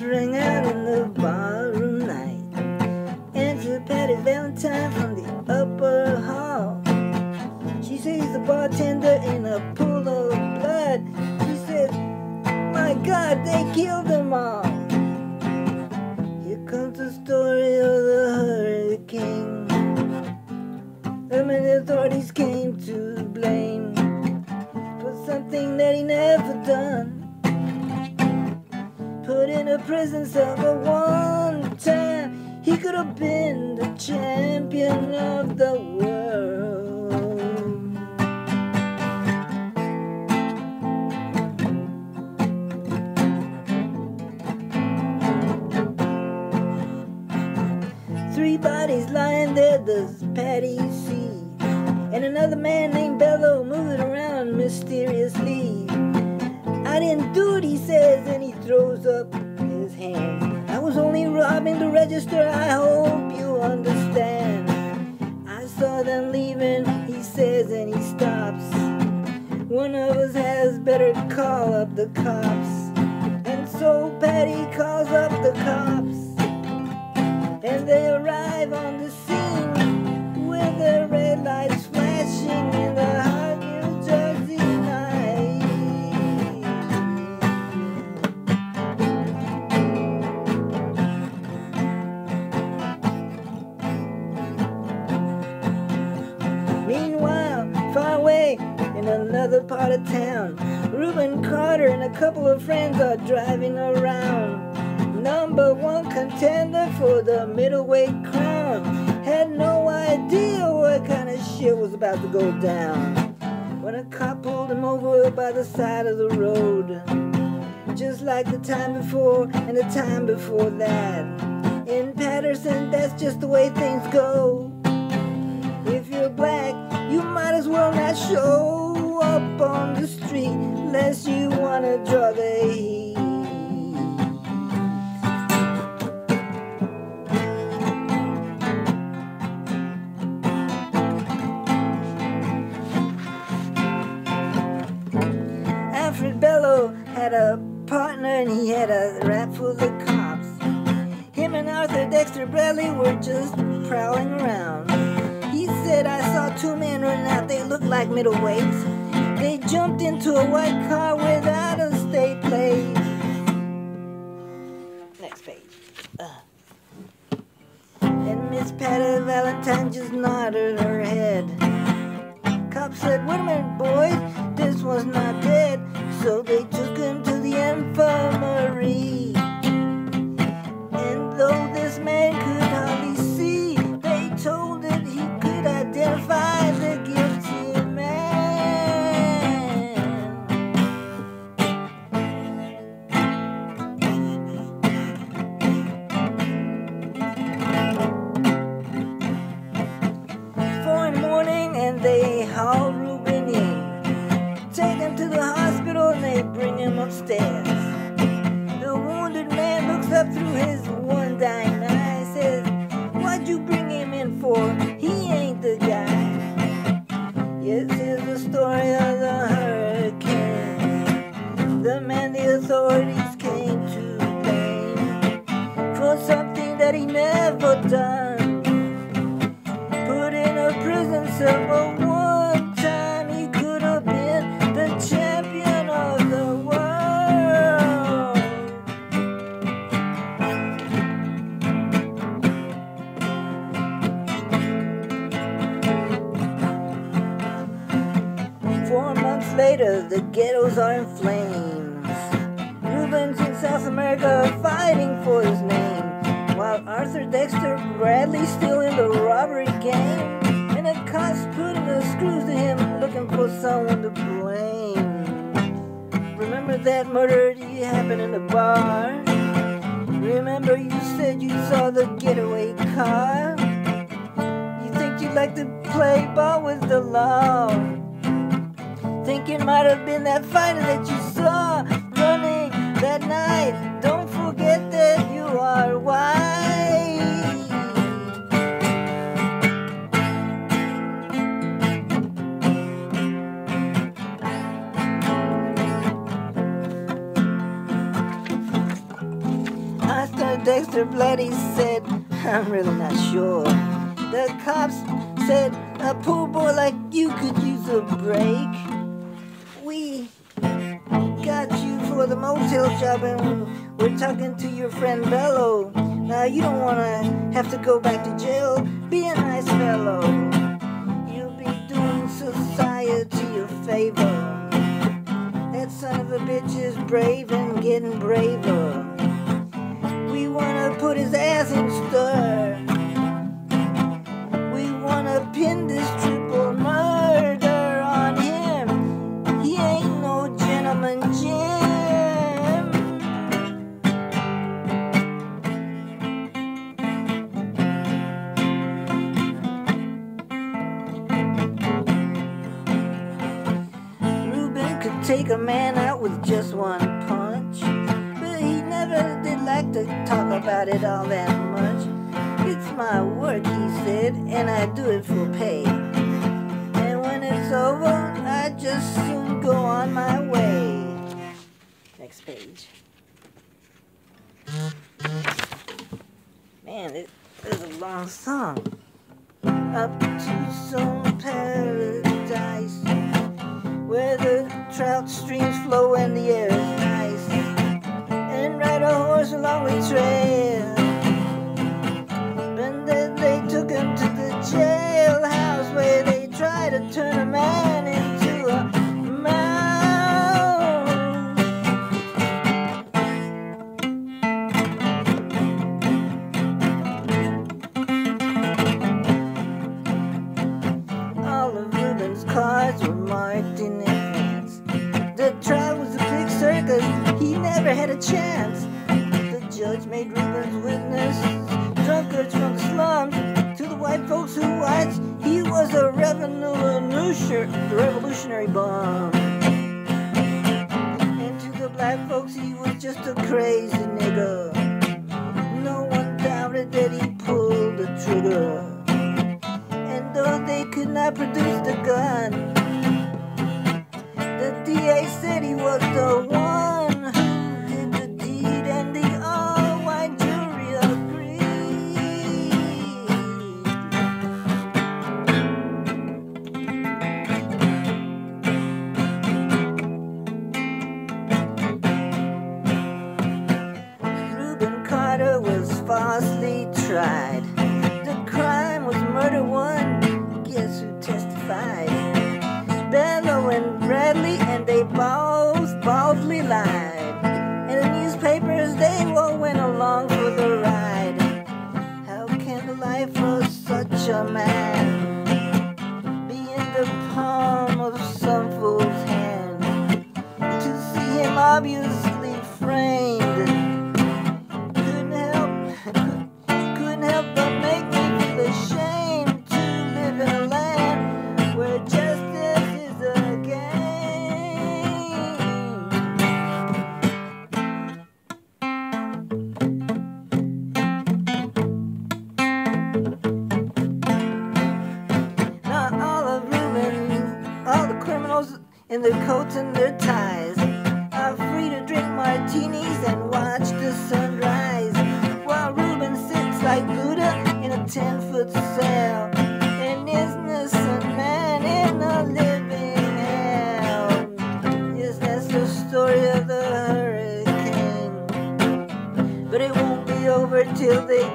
rang out in the barroom night. Entered Patty Valentine from the upper hall. She sees the bartender in a pool of blood. She said, "My God, they killed them all." Here comes the story of the hurricane. The authorities came to blame for something that he never done. Put in a prison cell for one time. He could have been the champion of the world. 3 bodies lying there, does Patty see? And another man named Bello moving around mysteriously. "I didn't do it," he says, and he throws up his hands. "I was only robbing the register, I hope you understand. I saw them leaving," he says, and he stops. "One of us has better call up the cops." And so Patty calls up the cops, and they arrive on the scene with their red lights flashing in the hot New Jersey night. Meanwhile, far away in another part of town, Reuben Carter and a couple of friends are driving around. #1 contender for the middleweight crown had no idea what kind of shit was about to go down when a cop pulled him over by the side of the road. Just like the time before and the time before that. In Patterson, that's just the way things go. If you're black, you might as well not show up on the street unless you wanna draw the heat. Bello had a partner and he had a rap full of cops. Him and Arthur Dexter Bradley were just prowling around. He said, "I saw 2 men running out, they looked like middleweights. They jumped into a white car without a state plate." Next page. And Miss Patty Valentine just nodded her head. Cop said, "Wait a minute, boys, this one's not dead." So they took him to the infirmary. And though this man could hardly see, they told it he could identify the guilty man. It's 4 in the morning and they hauled Reuben in. Take him to the hospital and they bring him upstairs. The wounded man looks up through his one dying eye, says, "What'd you bring him in for? He ain't the guy." Yes, here's the story of the hurricane. The man the authorities came to blame for something that he never done. Put in a prison cell for one time. He could have been the champion of the world. Four months later, the ghettos are in flames. Reuben's in South America fighting for his name, while Arthur Dexter Bradley's still in the robbery game. And the cops putting the screws to him, looking for someone to blame. Remember that murder that happened in the bar? Remember you said you saw the getaway car? You think you'd like to play ball with the law? Think it might have been that fighter that you saw running that night? Don't forget that you are white. Dexter bloody said, I'm really not sure. The cops said, a poor boy like you could use a break. We got you for the motel job and we're talking to your friend Bello. Now you don't want to have to go back to jail. Be a nice fellow. You'll be doing society a favor. That son of a bitch is brave and getting braver. We want to put his ass in stir. We want to pin this triple murder on him. He ain't no gentleman Jim. Ruben could take a man out with just one punch, but he never did like to talk about it all that much. It's my work, he said, and I do it for pay. And when it's over, I just soon go on my way. Next page. Man, it is a long song. Up to some paradise where the trout streams flow and the air is nice, and ride a horse along the trail. And then they took him to the jailhouse where they tried to turn a man into a mouse. All of Ruben's cards were marked in advance. The trial was a big circus, he never had a chance. The judge made Ruben's witness drunkards from the slums. To the white folks who watched, he was a revolutionary bomb. And to the black folks, he was just a crazy nigga. No one doubted that he pulled the trigger. And though they could not produce the gun, the DA said he was the one who did the deed, and the all-white jury agreed. Reuben Carter was falsely tried. The crime was murder one. Guess who testified? Bello and Bradley, and they both boldly lied. And the newspapers, they all went along for the ride. How can the life of such a man be in the palm of some fool's hand? To see him obviously framed couldn't help but make me feel ashamed to live in a land where justice is a game. Now all the criminals in their coats and their ties are free to drink martinis and watch the sunrise, while Reuben sits like Buddha in a 10-foot cell, an innocent man in a living hell. Yes, that's the story of the hurricane, but it won't be over till they